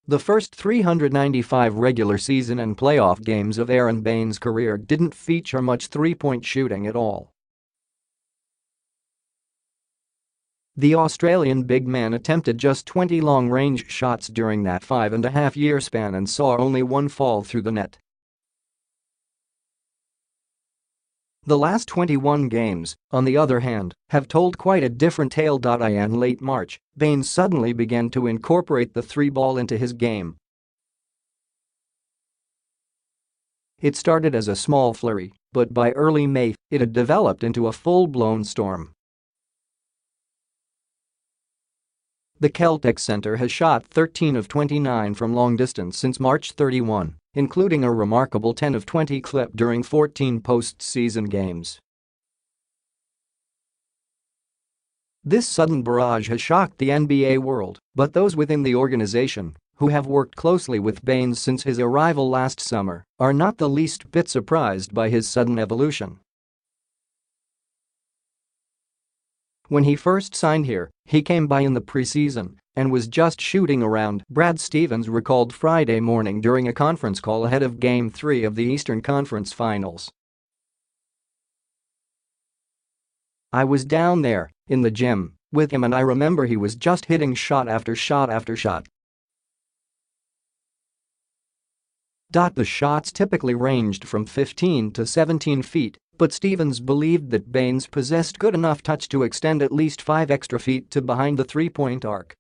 The first 395 regular season and playoff games of Aron Baynes' career didn't feature much three-point shooting at all. The Australian big man attempted just 20 long-range shots during that 5.5-year span and saw only one fall through the net. The last 21 games, on the other hand, have told quite a different tale. In late March, Baynes suddenly began to incorporate the three-ball into his game. It started as a small flurry, but by early May, it had developed into a full-blown storm. The Celtics center has shot 13 of 29 from long distance since March 31, including a remarkable 10 of 20 clip during 14 postseason games. This sudden barrage has shocked the NBA world, but those within the organization, who have worked closely with Baynes since his arrival last summer, are not the least bit surprised by his sudden evolution. When he first signed here, he came by in the preseason and was just shooting around, Brad Stevens recalled Friday morning during a conference call ahead of Game 3 of the Eastern Conference Finals. "I was down there, in the gym, with him and I remember he was just hitting shot after shot after shot. The shots typically ranged from 15 to 17 feet, but Stevens believed that Baynes possessed good enough touch to extend at least 5 extra feet to behind the three-point arc.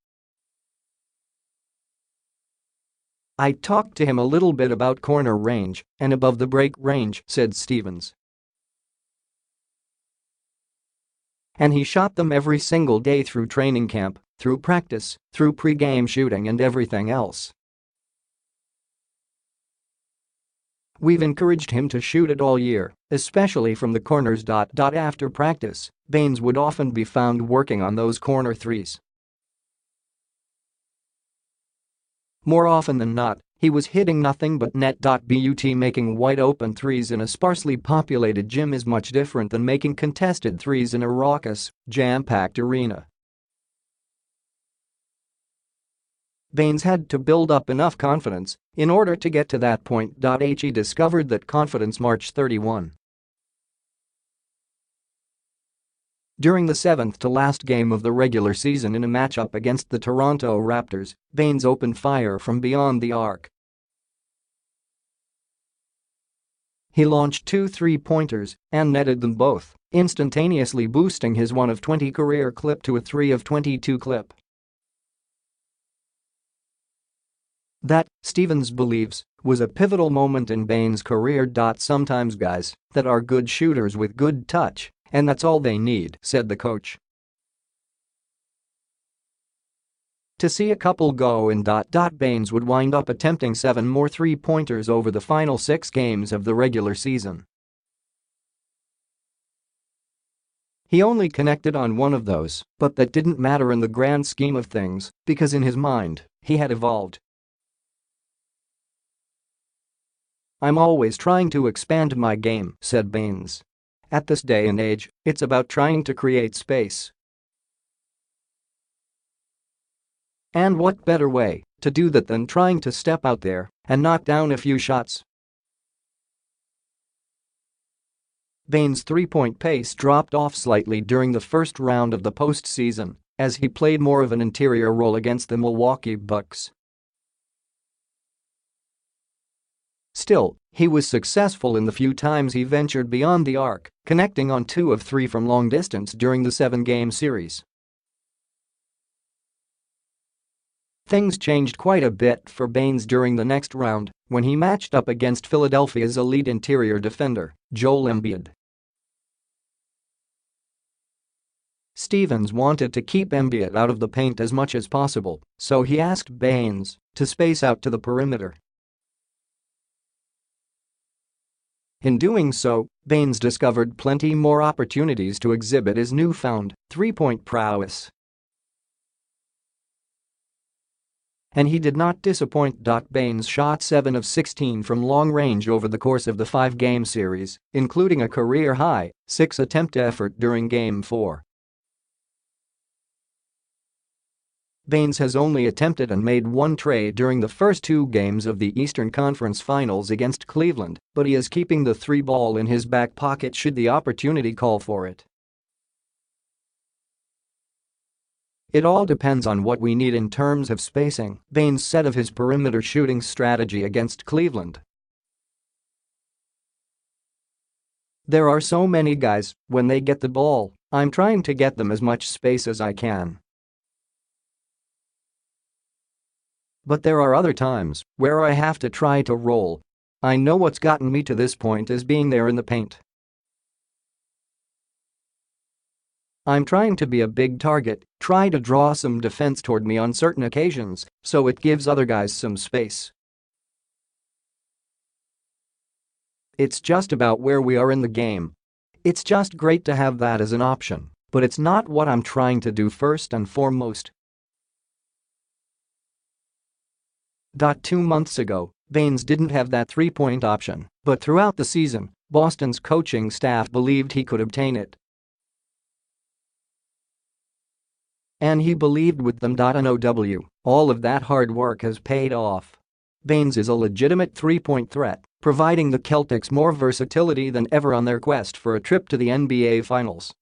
I talked to him a little bit about corner range and above the break range," said Stevens. "And he shot them every single day through training camp, through practice, through pre-game shooting and everything else. We've encouraged him to shoot it all year, especially from the corners. After practice, Baynes would often be found working on those corner threes. More often than not, he was hitting nothing but net. But making wide-open threes in a sparsely populated gym is much different than making contested threes in a raucous, jam-packed arena. Baynes had to build up enough confidence in order to get to that point. He discovered that confidence March 31. During the seventh-to-last game of the regular season in a matchup against the Toronto Raptors, Baynes opened fire from beyond the arc. He launched 2 three-pointers and netted them both, instantaneously boosting his 1 of 20 career clip to a 3 of 22 clip. That, Stevens believes, was a pivotal moment in Baynes' career. Sometimes guys that are good shooters with good touch, and that's all they need, said the coach. To see a couple go in. Baynes would wind up attempting 7 more three-pointers over the final 6 games of the regular season. He only connected on 1 of those, but that didn't matter in the grand scheme of things because in his mind, he had evolved. "I'm always trying to expand my game," said Baynes. "At this day and age, it's about trying to create space. And what better way to do that than trying to step out there and knock down a few shots?" Baynes' three-point pace dropped off slightly during the first round of the postseason as he played more of an interior role against the Milwaukee Bucks. Still, he was successful in the few times he ventured beyond the arc, connecting on 2 of 3 from long distance during the 7-game series. Things changed quite a bit for Baynes during the next round when he matched up against Philadelphia's elite interior defender, Joel Embiid. Stevens wanted to keep Embiid out of the paint as much as possible, so he asked Baynes to space out to the perimeter. In doing so, Baynes discovered plenty more opportunities to exhibit his newfound three-point prowess. And he did not disappoint. Baynes shot 7 of 16 from long range over the course of the 5-game series, including a career-high 6-attempt effort during Game 4. Baynes has only attempted and made one trade during the first two games of the Eastern Conference Finals against Cleveland, but he is keeping the three ball in his back pocket should the opportunity call for it. "It all depends on what we need in terms of spacing," Baynes said of his perimeter shooting strategy against Cleveland. "There are so many guys, when they get the ball, I'm trying to get them as much space as I can. But there are other times where I have to try to roll. I know what's gotten me to this point is being there in the paint. I'm trying to be a big target, try to draw some defense toward me on certain occasions, so it gives other guys some space. It's just about where we are in the game. It's just great to have that as an option, but it's not what I'm trying to do first and foremost." 2 months ago, Baynes didn't have that three-point option, but throughout the season, Boston's coaching staff believed he could obtain it. And he believed with them. NOW, all of that hard work has paid off. Baynes is a legitimate three-point threat, providing the Celtics more versatility than ever on their quest for a trip to the NBA Finals.